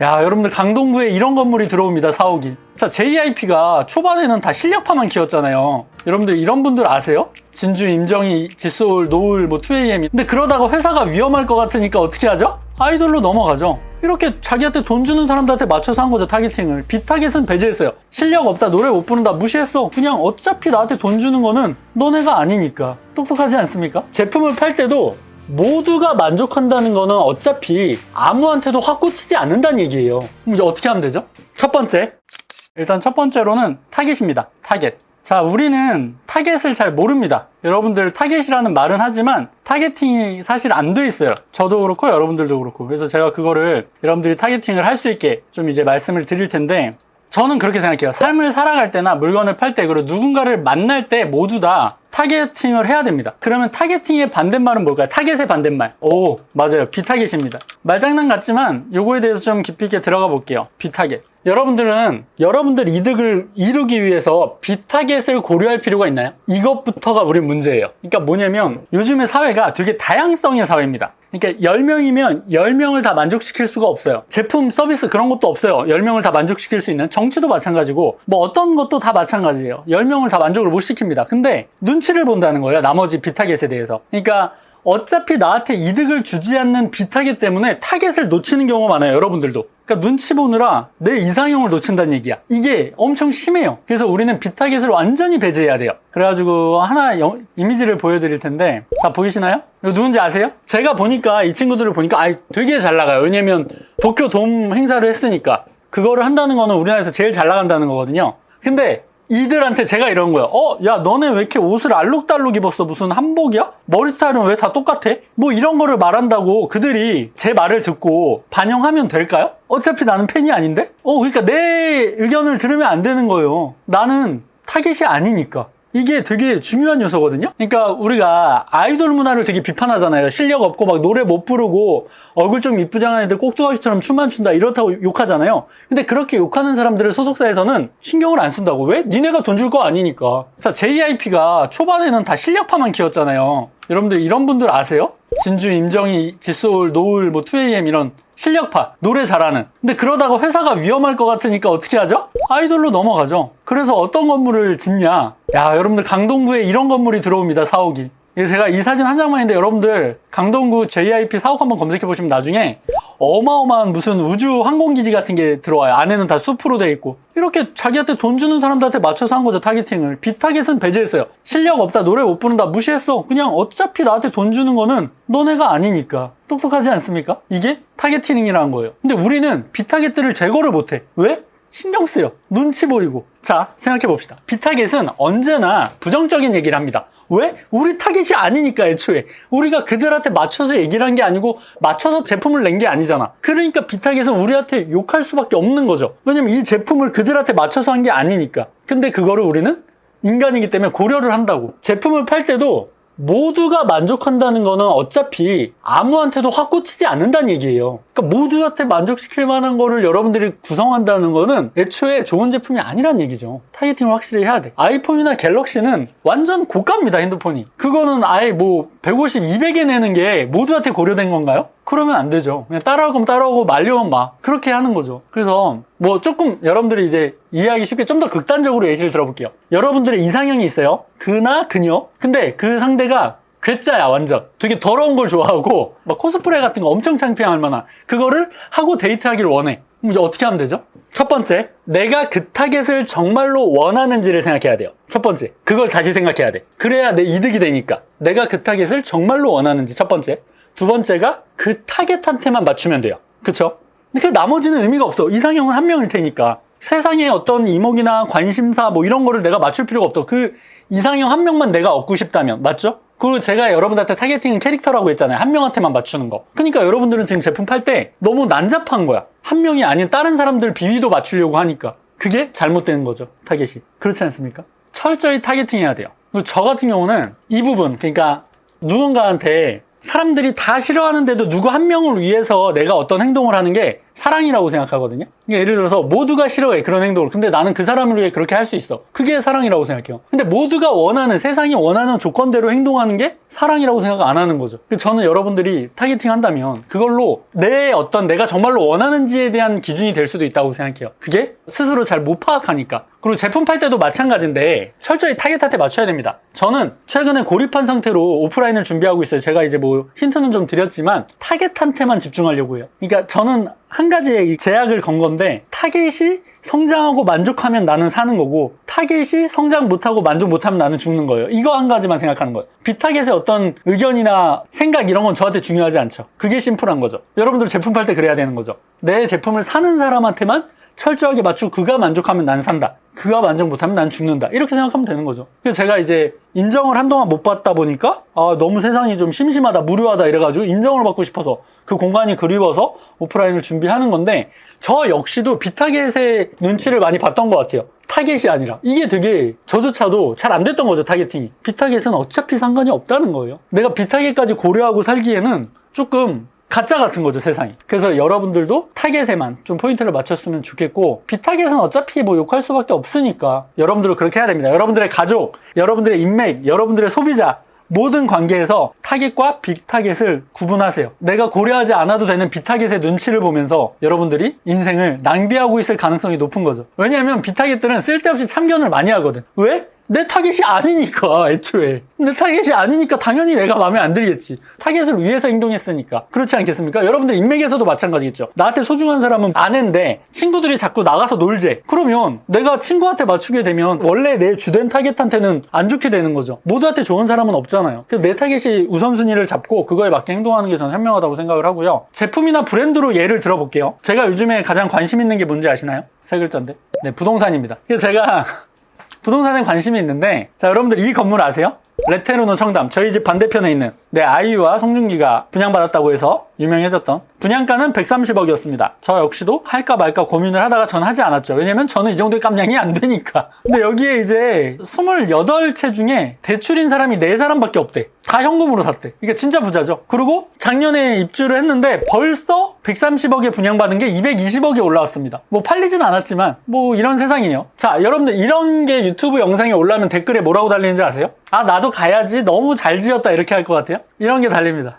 야, 여러분들 강동구에 이런 건물이 들어옵니다. 4억이. 자, JIP가 초반에는 다 실력파만 키웠잖아요. 여러분들 이런 분들 아세요? 진주, 임정희, 지소울, 노을, 2AM. 근데 그러다가 회사가 위험할 것 같으니까 어떻게 하죠? 아이돌로 넘어가죠. 이렇게 자기한테 돈 주는 사람들한테 맞춰서 한 거죠, 타겟팅을. 빅타겟은 배제했어요. 실력 없다, 노래 못 부른다, 무시했어. 그냥 어차피 나한테 돈 주는 거는 너네가 아니니까. 똑똑하지 않습니까? 제품을 팔 때도 모두가 만족한다는 거는 어차피 아무한테도 확 꽂히지 않는다는 얘기예요. 그럼 이제 어떻게 하면 되죠? 첫 번째, 일단 첫 번째로는 타겟입니다. 타겟. 자, 우리는 타겟을 잘 모릅니다. 여러분들 타겟이라는 말은 하지만 타겟팅이 사실 안 돼 있어요. 저도 그렇고 여러분들도 그렇고. 그래서 제가 그거를 여러분들이 타겟팅을 할 수 있게 좀 이제 말씀을 드릴 텐데, 저는 그렇게 생각해요. 삶을 살아갈 때나 물건을 팔 때, 그리고 누군가를 만날 때 모두 다 타겟팅을 해야 됩니다. 그러면 타겟팅의 반대말은 뭘까요? 타겟의 반대말. 오, 맞아요. 비타겟입니다. 말장난 같지만 요거에 대해서 좀 깊이 있게 들어가 볼게요. 비타겟. 여러분들은 여러분들 이득을 이루기 위해서 비타겟을 고려할 필요가 있나요? 이것부터가 우리 문제예요. 그러니까 뭐냐면 요즘의 사회가 되게 다양성의 사회입니다. 그러니까 10명이면 10명을 다 만족시킬 수가 없어요. 제품, 서비스 그런 것도 없어요. 10명을 다 만족시킬 수 있는. 정치도 마찬가지고 뭐 어떤 것도 다 마찬가지예요. 10명을 다 만족을 못 시킵니다. 근데 눈치를 본다는 거예요. 나머지 비타겟에 대해서. 그러니까 어차피 나한테 이득을 주지 않는 비타겟 때문에 타겟을 놓치는 경우가 많아요. 여러분들도. 그러니까 눈치 보느라 내 이상형을 놓친다는 얘기야. 이게 엄청 심해요. 그래서 우리는 비타겟을 완전히 배제해야 돼요. 그래가지고 하나 이미지를 보여드릴 텐데, 자, 보이시나요? 이거 누군지 아세요? 제가 보니까 이 친구들을 보니까 되게 잘 나가요. 왜냐면 도쿄 돔 행사를 했으니까. 그거를 한다는 거는 우리나라에서 제일 잘 나간다는 거거든요. 근데 이들한테 제가 이런 거예요. 야, 너네 왜 이렇게 옷을 알록달록 입었어? 무슨 한복이야? 머리 스타일은 왜 다 똑같아? 뭐 이런 거를 말한다고 그들이 제 말을 듣고 반영하면 될까요? 어차피 나는 팬이 아닌데? 그러니까 내 의견을 들으면 안 되는 거예요. 나는 타겟이 아니니까. 이게 되게 중요한 요소거든요. 그러니까 우리가 아이돌 문화를 되게 비판하잖아요. 실력 없고 막 노래 못 부르고 얼굴 좀 이쁘장한 애들 꼭두각시처럼 춤만 춘다 이렇다고 욕하잖아요. 근데 그렇게 욕하는 사람들을 소속사에서는 신경을 안 쓴다고. 왜? 니네가 돈 줄 거 아니니까. 자, JIP가 초반에는 다 실력파만 키웠잖아요. 여러분들 이런 분들 아세요? 진주, 임정희, 지소울, 노을, 2AM 이런 실력파, 노래 잘하는. 근데 그러다가 회사가 위험할 것 같으니까 어떻게 하죠? 아이돌로 넘어가죠. 그래서 어떤 건물을 짓냐? 야, 여러분들 강동구에 이런 건물이 들어옵니다. 4억이. 제가 이 사진 한 장만인데 여러분들 강동구 JIP 4억 한번 검색해 보시면 나중에 어마어마한 무슨 우주 항공기지 같은 게 들어와요. 안에는 다 숲으로 돼 있고. 이렇게 자기한테 돈 주는 사람들한테 맞춰서 한 거죠, 타겟팅을. 비타겟은 배제했어요. 실력 없다, 노래 못 부른다, 무시했어. 그냥 어차피 나한테 돈 주는 거는 너네가 아니니까. 똑똑하지 않습니까? 이게 타겟팅이라는 거예요. 근데 우리는 비타겟들을 제거를 못해. 왜? 신경 쓰여. 눈치 보이고. 자, 생각해 봅시다. 비타겟은 언제나 부정적인 얘기를 합니다. 왜? 우리 타겟이 아니니까 애초에. 우리가 그들한테 맞춰서 얘기를 한 게 아니고 맞춰서 제품을 낸 게 아니잖아. 그러니까 비타겟은 우리한테 욕할 수밖에 없는 거죠. 왜냐면 이 제품을 그들한테 맞춰서 한 게 아니니까. 근데 그거를 우리는 인간이기 때문에 고려를 한다고. 제품을 팔 때도 모두가 만족한다는 거는 어차피 아무한테도 확 꽂히지 않는다는 얘기예요. 그러니까 모두한테 만족시킬 만한 거를 여러분들이 구성한다는 거는 애초에 좋은 제품이 아니란 얘기죠. 타겟팅을 확실히 해야 돼. 아이폰이나 갤럭시는 완전 고가입니다, 핸드폰이. 그거는 아예 뭐 150, 200에 내는 게 모두한테 고려된 건가요? 그러면 안 되죠. 그냥 따라올 거면 따라오고 말려면 막 그렇게 하는 거죠. 그래서 뭐 조금 여러분들이 이제 이해하기 쉽게 좀 더 극단적으로 예시를 들어볼게요. 여러분들의 이상형이 있어요. 그나 그녀. 근데 그 상대가 괴짜야, 완전. 되게 더러운 걸 좋아하고 막 코스프레 같은 거 엄청 창피할 만한 그거를 하고 데이트하기를 원해. 그럼 이제 어떻게 하면 되죠? 첫 번째, 내가 그 타겟을 정말로 원하는지를 생각해야 돼요. 첫 번째, 그걸 다시 생각해야 돼. 그래야 내 이득이 되니까. 내가 그 타겟을 정말로 원하는지 첫 번째. 두 번째가 그 타겟한테만 맞추면 돼요. 그쵸? 근데 그 나머지는 의미가 없어. 이상형은 한 명일 테니까. 세상에 어떤 이목이나 관심사 뭐 이런 거를 내가 맞출 필요가 없어. 그 이상형 한 명만 내가 얻고 싶다면. 맞죠? 그리고 제가 여러분들한테 타겟팅은 캐릭터라고 했잖아요. 한 명한테만 맞추는 거. 그러니까 여러분들은 지금 제품 팔 때 너무 난잡한 거야. 한 명이 아닌 다른 사람들 비위도 맞추려고 하니까. 그게 잘못되는 거죠, 타겟이. 그렇지 않습니까? 철저히 타겟팅해야 돼요. 그리고 저 같은 경우는 이 부분, 그러니까 누군가한테 사람들이 다 싫어하는데도 누구 한 명을 위해서 내가 어떤 행동을 하는 게 사랑이라고 생각하거든요. 그러니까 예를 들어서 모두가 싫어해 그런 행동을. 근데 나는 그 사람을 위해 그렇게 할 수 있어. 그게 사랑이라고 생각해요. 근데 모두가 원하는, 세상이 원하는 조건대로 행동하는 게 사랑이라고 생각 안 하는 거죠. 그래서 저는 여러분들이 타겟팅 한다면 그걸로 내가 정말로 원하는지에 대한 기준이 될 수도 있다고 생각해요. 그게 스스로 잘 못 파악하니까. 그리고 제품 팔 때도 마찬가지인데 철저히 타겟한테 맞춰야 됩니다. 저는 최근에 고립한 상태로 오프라인을 준비하고 있어요. 제가 이제 뭐 힌트는 좀 드렸지만 타겟한테만 집중하려고 해요. 그러니까 저는 한 가지의 제약을 건 건데, 타겟이 성장하고 만족하면 나는 사는 거고, 타겟이 성장 못하고 만족 못하면 나는 죽는 거예요. 이거 한 가지만 생각하는 거예요. 비타겟의 어떤 의견이나 생각 이런 건 저한테 중요하지 않죠. 그게 심플한 거죠. 여러분들 제품 팔 때 그래야 되는 거죠. 내 제품을 사는 사람한테만 철저하게 맞추고 그가 만족하면 난 산다, 그가 만족 못하면 난 죽는다, 이렇게 생각하면 되는 거죠. 그래서 제가 이제 인정을 한동안 못 받다 보니까 너무 세상이 좀 심심하다, 무료하다 이래가지고 인정을 받고 싶어서 그 공간이 그리워서 오프라인을 준비하는 건데, 저 역시도 비타겟의 눈치를 많이 봤던 것 같아요. 타겟이 아니라. 이게 되게 저조차도 잘 안 됐던 거죠, 타겟팅이. 비타겟은 어차피 상관이 없다는 거예요. 내가 비타겟까지 고려하고 살기에는 조금 가짜 같은 거죠, 세상이. 그래서 여러분들도 타겟에만 좀 포인트를 맞췄으면 좋겠고, 비타겟은 어차피 뭐 욕할 수밖에 없으니까 여러분들은 그렇게 해야 됩니다. 여러분들의 가족, 여러분들의 인맥, 여러분들의 소비자, 모든 관계에서 타겟과 빅타겟을 구분하세요. 내가 고려하지 않아도 되는 빅타겟의 눈치를 보면서 여러분들이 인생을 낭비하고 있을 가능성이 높은 거죠. 왜냐하면 빅타겟들은 쓸데없이 참견을 많이 하거든. 왜? 내 타겟이 아니니까. 애초에 내 타겟이 아니니까 당연히 내가 마음에 안 들겠지. 타겟을 위해서 행동했으니까. 그렇지 않겠습니까? 여러분들 인맥에서도 마찬가지겠죠. 나한테 소중한 사람은 아는데 친구들이 자꾸 나가서 놀재. 그러면 내가 친구한테 맞추게 되면 원래 내 주된 타겟한테는 안 좋게 되는 거죠. 모두한테 좋은 사람은 없잖아요. 그래서 내 타겟이 우선순위를 잡고 그거에 맞게 행동하는 게 저는 현명하다고 생각을 하고요. 제품이나 브랜드로 예를 들어볼게요. 제가 요즘에 가장 관심 있는 게 뭔지 아시나요? 세 글자인데. 네, 부동산입니다. 그래서 제가 부동산에 관심이 있는데, 자, 여러분들 이 건물 아세요? 레테르노 청담, 저희 집 반대편에 있는, 네, 아이유와 송중기가 분양받았다고 해서 유명해졌던, 분양가는 130억이었습니다. 저 역시도 할까 말까 고민을 하다가 전 하지 않았죠. 왜냐면 저는 이 정도의 깜냥이 안 되니까. 근데 여기에 이제 28채 중에 대출인 사람이 4사람밖에 없대. 다 현금으로 샀대. 이게 진짜 부자죠. 그리고 작년에 입주를 했는데 벌써 130억에 분양받은 게 220억에 올라왔습니다. 뭐 팔리진 않았지만 뭐 이런 세상이에요. 자, 여러분들 이런 게 유튜브 영상에 올라오면 댓글에 뭐라고 달리는지 아세요? 나도 가야지, 너무 잘 지었다, 이렇게 할 것 같아요? 이런 게 달립니다.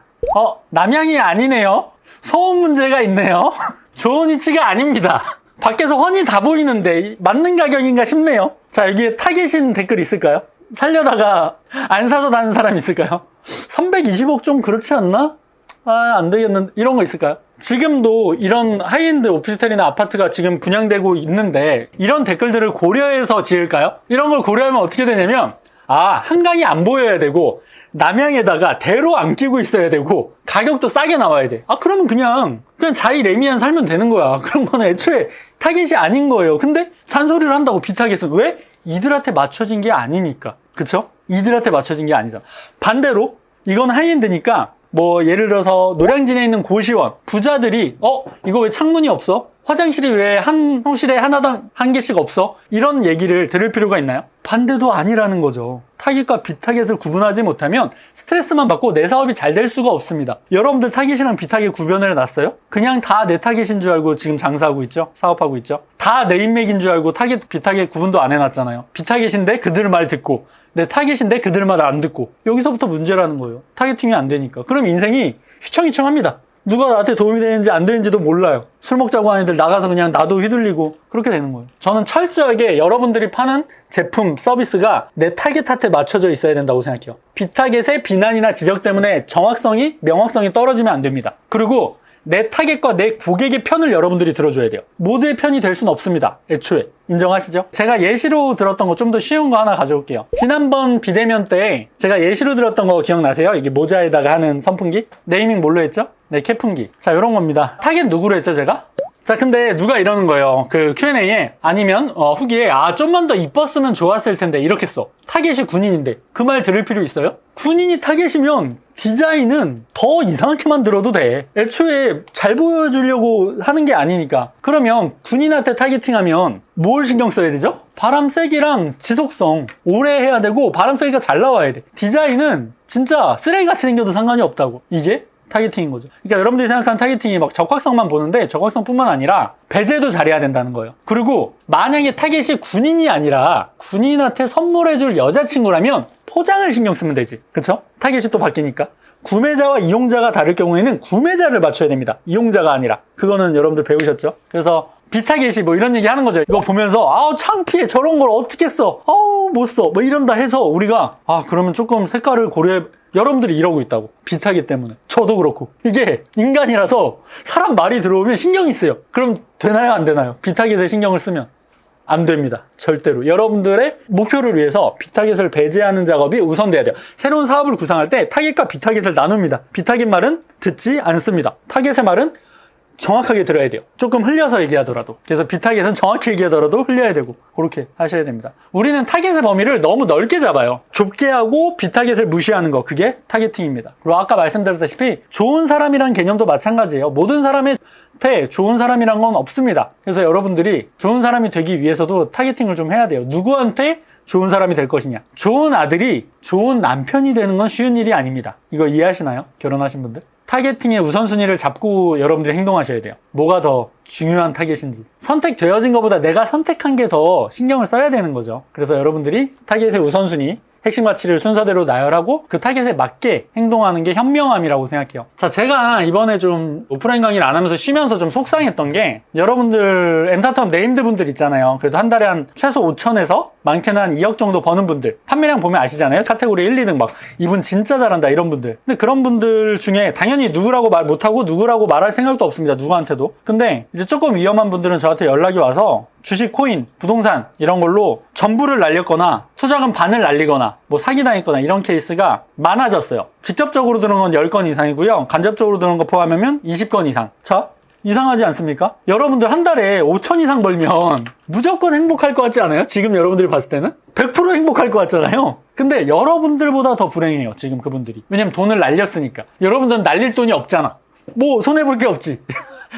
남양이 아니네요. 소음 문제가 있네요. 좋은 위치가 아닙니다. 밖에서 훤히 다 보이는데 맞는 가격인가 싶네요. 자, 여기에 타겟인 댓글 있을까요? 살려다가 안 사서 다는 사람 있을까요? 320억 좀 그렇지 않나? 안 되겠는데, 이런 거 있을까요? 지금도 이런 하이엔드 오피스텔이나 아파트가 지금 분양되고 있는데 이런 댓글들을 고려해서 지을까요? 이런 걸 고려하면 어떻게 되냐면, 한강이 안 보여야 되고 남양에다가 대로 안 끼고 있어야 되고 가격도 싸게 나와야 돼. 그러면 그냥 자이레미안 살면 되는 거야. 그런 거는 애초에 타겟이 아닌 거예요. 근데 잔소리를 한다고, 비타겟은. 왜? 이들한테 맞춰진 게 아니니까. 그쵸? 이들한테 맞춰진 게 아니잖아. 반대로 이건 하이엔드니까, 뭐 예를 들어서 노량진에 있는 고시원 부자들이 이거 왜 창문이 없어? 화장실이 왜 한 호실에 하나당 한 개씩 없어? 이런 얘기를 들을 필요가 있나요? 반대도 아니라는 거죠. 타깃과 비타깃을 구분하지 못하면 스트레스만 받고 내 사업이 잘 될 수가 없습니다. 여러분들 타깃이랑 비타깃 구별을 해놨어요? 그냥 다 내 타깃인 줄 알고 지금 장사하고 있죠? 사업하고 있죠? 다 내 인맥인 줄 알고 타깃, 비타깃 구분도 안 해놨잖아요. 비타깃인데 그들 말 듣고, 내 타깃인데 그들 말 안 듣고. 여기서부터 문제라는 거예요. 타겟팅이 안 되니까. 그럼 인생이 휘청휘청합니다. 누가 나한테 도움이 되는지 안 되는지도 몰라요. 술 먹자고 하는 애들 나가서 그냥 나도 휘둘리고 그렇게 되는 거예요. 저는 철저하게 여러분들이 파는 제품, 서비스가 내 타겟한테 맞춰져 있어야 된다고 생각해요. 비타겟의 비난이나 지적 때문에 정확성이, 명확성이 떨어지면 안 됩니다. 그리고 내 타겟과 내 고객의 편을 여러분들이 들어줘야 돼요. 모두의 편이 될 수는 없습니다. 애초에. 인정하시죠? 제가 예시로 들었던 거 좀 더 쉬운 거 하나 가져올게요. 지난번 비대면 때 제가 예시로 들었던 거 기억나세요? 이게 모자에다가 하는 선풍기? 네이밍 뭘로 했죠? 네, 캐풍기. 자, 이런 겁니다. 타겟 누구로 했죠, 제가? 자, 근데 누가 이러는 거예요. 그 Q&A에, 아니면 후기에 좀만 더 이뻤으면 좋았을 텐데 이렇게 써. 타겟이 군인인데 그 말 들을 필요 있어요? 군인이 타겟이면 디자인은 더 이상하게 만들어도 돼. 애초에 잘 보여주려고 하는 게 아니니까. 그러면 군인한테 타겟팅하면 뭘 신경 써야 되죠? 바람 세기랑 지속성 오래 해야 되고 바람 세기가 잘 나와야 돼. 디자인은 진짜 쓰레기같이 생겨도 상관이 없다고. 이게 타겟팅인 거죠. 그러니까 여러분들이 생각하는 타겟팅이 막 적확성만 보는데 적확성뿐만 아니라 배제도 잘해야 된다는 거예요. 그리고 만약에 타겟이 군인이 아니라 군인한테 선물해줄 여자친구라면 포장을 신경 쓰면 되지. 그쵸? 타겟이 또 바뀌니까. 구매자와 이용자가 다를 경우에는 구매자를 맞춰야 됩니다. 이용자가 아니라. 그거는 여러분들 배우셨죠? 그래서 비타겟이 뭐 이런 얘기 하는 거죠. 이거 보면서 아우 창피해, 저런 걸 어떻게 써, 아우 못 써, 뭐 이런다 해서 우리가 그러면 조금 색깔을 고려해. 여러분들이 이러고 있다고. 비타겟 때문에. 저도 그렇고. 이게 인간이라서 사람 말이 들어오면 신경이 쓰여. 그럼 되나요 안 되나요? 비타겟에 신경을 쓰면 안 됩니다. 절대로. 여러분들의 목표를 위해서 비타겟을 배제하는 작업이 우선돼야 돼요. 새로운 사업을 구상할 때 타겟과 비타겟을 나눕니다. 비타겟 말은 듣지 않습니다. 타겟의 말은 정확하게 들어야 돼요. 조금 흘려서 얘기하더라도. 그래서 비타겟은 정확히 얘기하더라도 흘려야 되고 그렇게 하셔야 됩니다. 우리는 타겟의 범위를 너무 넓게 잡아요. 좁게 하고 비타겟을 무시하는 거, 그게 타겟팅입니다. 그리고 아까 말씀드렸다시피 좋은 사람이란 개념도 마찬가지예요. 모든 사람한테 좋은 사람이란 건 없습니다. 그래서 여러분들이 좋은 사람이 되기 위해서도 타겟팅을 좀 해야 돼요. 누구한테 좋은 사람이 될 것이냐. 좋은 아들이 좋은 남편이 되는 건 쉬운 일이 아닙니다. 이거 이해하시나요? 결혼하신 분들? 타겟팅의 우선순위를 잡고 여러분들이 행동하셔야 돼요. 뭐가 더 중요한 타겟인지. 선택되어진 것보다 내가 선택한 게 더 신경을 써야 되는 거죠. 그래서 여러분들이 타겟의 우선순위, 핵심 가치를 순서대로 나열하고 그 타겟에 맞게 행동하는 게 현명함이라고 생각해요. 자, 제가 이번에 좀 오프라인 강의를 안 하면서 쉬면서 좀 속상했던 게, 여러분들 엔터텀 네임드 분들 있잖아요. 그래도 한 달에 한 최소 5천에서 많게는 한 2억 정도 버는 분들, 판매량 보면 아시잖아요. 카테고리 1, 2등 막 이분 진짜 잘한다 이런 분들. 근데 그런 분들 중에 당연히 누구라고 말 못하고 누구라고 말할 생각도 없습니다. 누구한테도. 근데 이제 조금 위험한 분들은 저한테 연락이 와서 주식, 코인, 부동산 이런 걸로 전부를 날렸거나 투자금 반을 날리거나 뭐 사기당했거나 이런 케이스가 많아졌어요. 직접적으로 들은 건 10건 이상이고요. 간접적으로 들은 거 포함하면 20건 이상. 자, 이상하지 않습니까? 여러분들 한 달에 5천 이상 벌면 무조건 행복할 것 같지 않아요? 지금 여러분들이 봤을 때는 100% 행복할 것 같잖아요. 근데 여러분들보다 더 불행해요, 지금 그분들이. 왜냐면 돈을 날렸으니까. 여러분들은 날릴 돈이 없잖아. 뭐 손해볼 게 없지.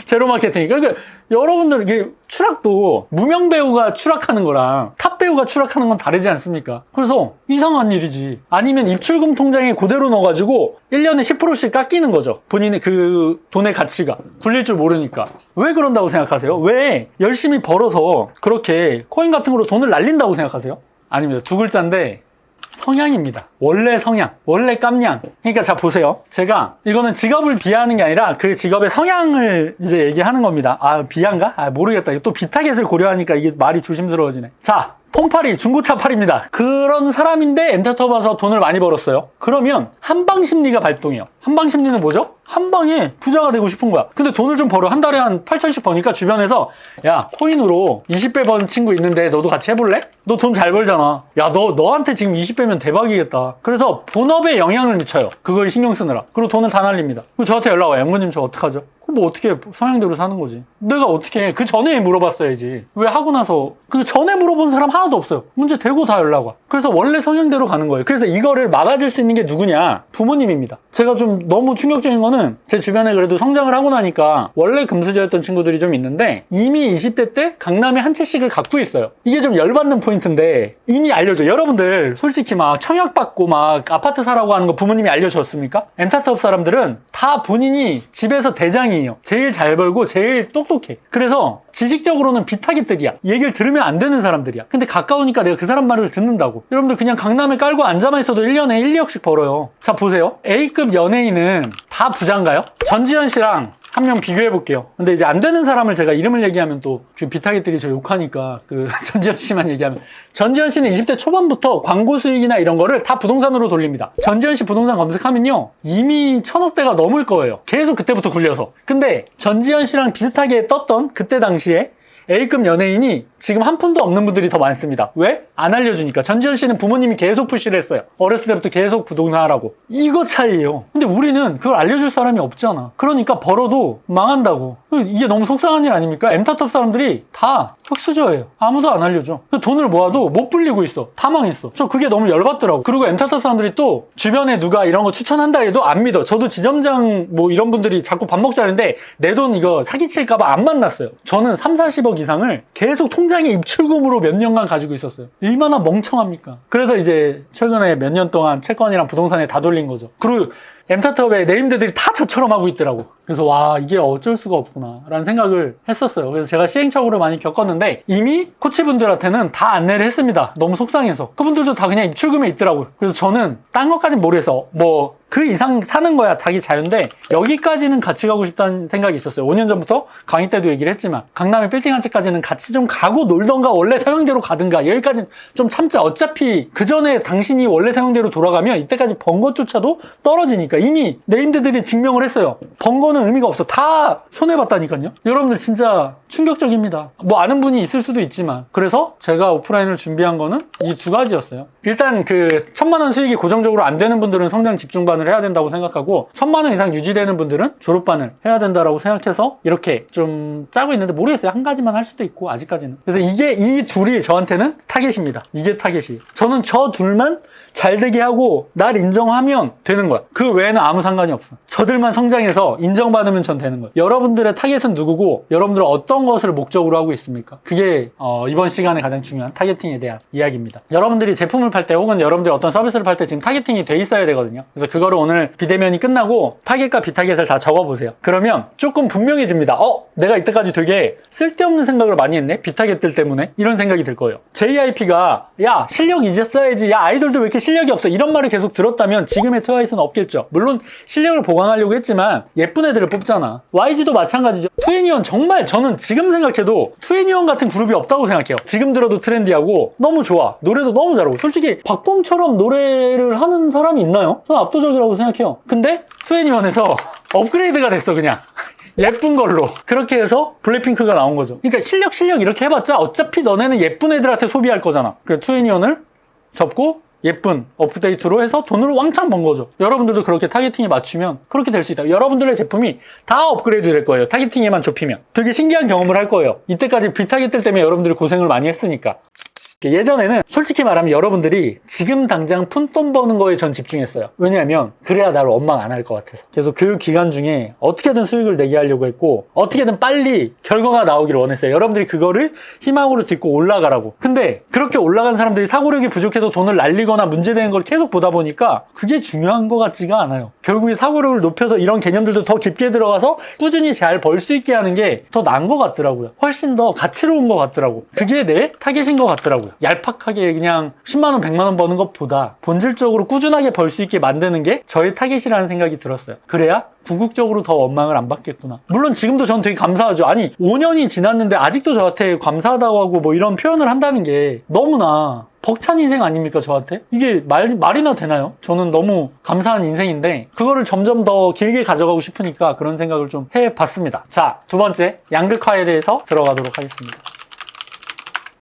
제로 마케팅이니까. 그러니까 여러분들 이게 추락도 무명 배우가 추락하는 거랑 탑 배우가 추락하는 건 다르지 않습니까? 그래서 이상한 일이지. 아니면 입출금 통장에 그대로 넣어가지고 1년에 10%씩 깎이는 거죠. 본인의 그 돈의 가치가 굴릴 줄 모르니까. 왜 그런다고 생각하세요? 왜 열심히 벌어서 그렇게 코인 같은 거로 돈을 날린다고 생각하세요? 아닙니다. 두 글자인데 성향입니다. 원래 성향, 원래 깜냥. 그러니까 자 보세요. 제가 이거는 직업을 비하하는 게 아니라 그 직업의 성향을 이제 얘기하는 겁니다. 비하인가? 모르겠다. 또 비타겟을 고려하니까 이게 말이 조심스러워지네. 자, 폰팔이 중고차 팔입니다. 그런 사람인데 엔터터 봐서 돈을 많이 벌었어요. 그러면 한방 심리가 발동해요. 한방 심리는 뭐죠? 한 방에 부자가 되고 싶은 거야. 근데 돈을 좀 벌어. 한 달에 한 8천씩 버니까 주변에서 야, 코인으로 20배 버는 친구 있는데 너도 같이 해볼래? 너 돈 잘 벌잖아. 야, 너한테 지금 20배면 대박이겠다. 그래서 본업에 영향을 미쳐요. 그걸 신경 쓰느라. 그리고 돈을 다 날립니다. 그리고 저한테 연락 와요. 연구님 저 어떡하죠? 뭐 어떻게 성향대로 사는 거지. 내가 어떻게 해. 그 전에 물어봤어야지. 왜 하고 나서 그 전에 물어본 사람 하나도 없어요. 문제 되고 다 연락 와. 그래서 원래 성향대로 가는 거예요. 그래서 이거를 막아줄 수 있는 게 누구냐? 부모님입니다. 제가 좀 너무 충격적인 거는 제 주변에 그래도 성장을 하고 나니까 원래 금수저였던 친구들이 좀 있는데 이미 20대 때 강남에 한 채씩을 갖고 있어요. 이게 좀 열받는 포인트인데 이미 알려줘. 여러분들 솔직히 막 청약받고 막 아파트 사라고 하는 거 부모님이 알려줬습니까? 엠타트업 사람들은 다 본인이 집에서 대장이에요. 제일 잘 벌고 제일 똑똑해. 그래서 지식적으로는 비타깃들이야. 얘기를 들으면 안 되는 사람들이야. 근데 가까우니까 내가 그 사람 말을 듣는다고. 여러분들 그냥 강남에 깔고 앉아만 있어도 1년에 1, 2억씩 벌어요. 자 보세요. A급 연예인은 다 부자인가요? 전지현 씨랑 한 명 비교해 볼게요. 근데 이제 안 되는 사람을 제가 이름을 얘기하면 또 그 비타깃들이 저 욕하니까 그 전지현 씨만 얘기하면, 전지현 씨는 20대 초반부터 광고 수익이나 이런 거를 다 부동산으로 돌립니다. 전지현 씨 부동산 검색하면요 이미 1,000억대가 넘을 거예요. 계속 그때부터 굴려서. 근데 전지현 씨랑 비슷하게 떴던 그때 당시에 A급 연예인이 지금 한 푼도 없는 분들이 더 많습니다. 왜? 안 알려주니까. 전지현 씨는 부모님이 계속 푸시를 했어요. 어렸을 때부터 계속 부동산 하라고. 이거 차이예요. 근데 우리는 그걸 알려줄 사람이 없잖아. 그러니까 벌어도 망한다고. 이게 너무 속상한 일 아닙니까? 엠타톱 사람들이 다 흑수저예요. 아무도 안 알려줘. 돈을 모아도 못 불리고 있어. 다 망했어. 저 그게 너무 열받더라고. 그리고 엠타톱 사람들이 또 주변에 누가 이런 거 추천한다 해도 안 믿어. 저도 지점장 뭐 이런 분들이 자꾸 밥 먹자는데 내 돈 이거 사기칠까봐 안 만났어요. 저는 3, 40억 이상을 계속 통장에 입출금으로 몇 년간 가지고 있었어요. 얼마나 멍청합니까? 그래서 이제 최근에 몇 년 동안 채권이랑 부동산에 다 돌린 거죠. 그리고 M스타트업의 네임드들이 다 저처럼 하고 있더라고. 그래서 와, 이게 어쩔 수가 없구나 라는 생각을 했었어요. 그래서 제가 시행착오를 많이 겪었는데 이미 코치분들한테는 다 안내를 했습니다. 너무 속상해서. 그분들도 다 그냥 입출금에 있더라고요. 그래서 저는 딴 것까진 모르겠어. 뭐 그 이상 사는 거야 자기 자유인데 여기까지는 같이 가고 싶다는 생각이 있었어요. 5년 전부터 강의 때도 얘기를 했지만 강남의 빌딩 한 채까지는 같이 좀 가고 놀던가 원래 사용대로 가든가 여기까지는 좀 참자. 어차피 그 전에 당신이 원래 사용대로 돌아가면 이때까지 번 것조차도 떨어지니까 이미 네임드들이 증명을 했어요. 번 거는 의미가 없어. 다 손해봤다니까요. 여러분들 진짜 충격적입니다. 뭐 아는 분이 있을 수도 있지만 그래서 제가 오프라인을 준비한 거는 이 두 가지였어요. 일단 그 1,000만 원 수익이 고정적으로 안 되는 분들은 성장 집중반을 해야 된다고 생각하고 1,000만 원 이상 유지되는 분들은 졸업반을 해야 된다고 생각해서 이렇게 좀 짜고 있는데 모르겠어요. 한 가지만 할 수도 있고 아직까지는. 그래서 이게 이 둘이 저한테는 타겟입니다. 이게 타겟이. 저는 저 둘만 잘 되게 하고 날 인정하면 되는 거야. 그 외에는 아무 상관이 없어. 저들만 성장해서 인정받으면 전 되는 거야. 여러분들의 타겟은 누구고 여러분들은 어떤 것을 목적으로 하고 있습니까? 그게 이번 시간에 가장 중요한 타겟팅에 대한 이야기입니다. 여러분들이 제품을 팔 때 혹은 여러분들이 어떤 서비스를 팔 때 지금 타겟팅이 돼 있어야 되거든요. 그래서 그거를 오늘 비대면이 끝나고 타겟과 비타겟을 다 적어보세요. 그러면 조금 분명해집니다. 내가 이때까지 되게 쓸데없는 생각을 많이 했네? 비타겟들 때문에? 이런 생각이 들 거예요. JYP가 야 실력 있었어야지, 야 아이돌들 왜 이렇게 실력이 없어, 이런 말을 계속 들었다면 지금의 트와이스는 없겠죠. 물론 실력을 보강하려고 했지만 예쁜 애들을 뽑잖아. YG도 마찬가지죠. 투애니원 정말 저는 지금 생각해도 투애니원 같은 그룹이 없다고 생각해요. 지금 들어도 트렌디하고 너무 좋아. 노래도 너무 잘하고. 솔직히 박범처럼 노래를 하는 사람이 있나요? 저는 압도적이라고 생각해요. 근데 투애니원에서 업그레이드가 됐어 그냥. 예쁜 걸로. 그렇게 해서 블랙핑크가 나온 거죠. 그러니까 실력 이렇게 해봤자 어차피 너네는 예쁜 애들한테 소비할 거잖아. 그래서 투애니원을 접고 예쁜 업데이트로 해서 돈을 왕창 번 거죠. 여러분들도 그렇게 타겟팅에 맞추면 그렇게 될 수 있다. 여러분들의 제품이 다 업그레이드 될 거예요. 타겟팅에만 좁히면. 되게 신기한 경험을 할 거예요. 이때까지 비타겟들 때문에 여러분들이 고생을 많이 했으니까. 예전에는 솔직히 말하면 여러분들이 지금 당장 푼돈 버는 거에 전 집중했어요. 왜냐하면 그래야 나를 원망 안 할 것 같아서. 그래서 교육 기간 중에 어떻게든 수익을 내게 하려고 했고 어떻게든 빨리 결과가 나오기를 원했어요. 여러분들이 그거를 희망으로 딛고 올라가라고. 근데 그렇게 올라간 사람들이 사고력이 부족해서 돈을 날리거나 문제되는 걸 계속 보다 보니까 그게 중요한 것 같지가 않아요. 결국에 사고력을 높여서 이런 개념들도 더 깊게 들어가서 꾸준히 잘 벌 수 있게 하는 게 더 나은 것 같더라고요. 훨씬 더 가치로운 것 같더라고. 그게 내 타겟인 것 같더라고요. 얄팍하게 그냥 10만원 100만원 버는 것보다 본질적으로 꾸준하게 벌 수 있게 만드는 게 저의 타겟이라는 생각이 들었어요. 그래야 궁극적으로 더 원망을 안 받겠구나. 물론 지금도 전 되게 감사하죠. 아니 5년이 지났는데 아직도 저한테 감사하다고 하고 뭐 이런 표현을 한다는 게 너무나 벅찬 인생 아닙니까 저한테? 이게 말이나 되나요? 저는 너무 감사한 인생인데 그거를 점점 더 길게 가져가고 싶으니까 그런 생각을 좀 해봤습니다. 자, 두 번째 양극화에 대해서 들어가도록 하겠습니다.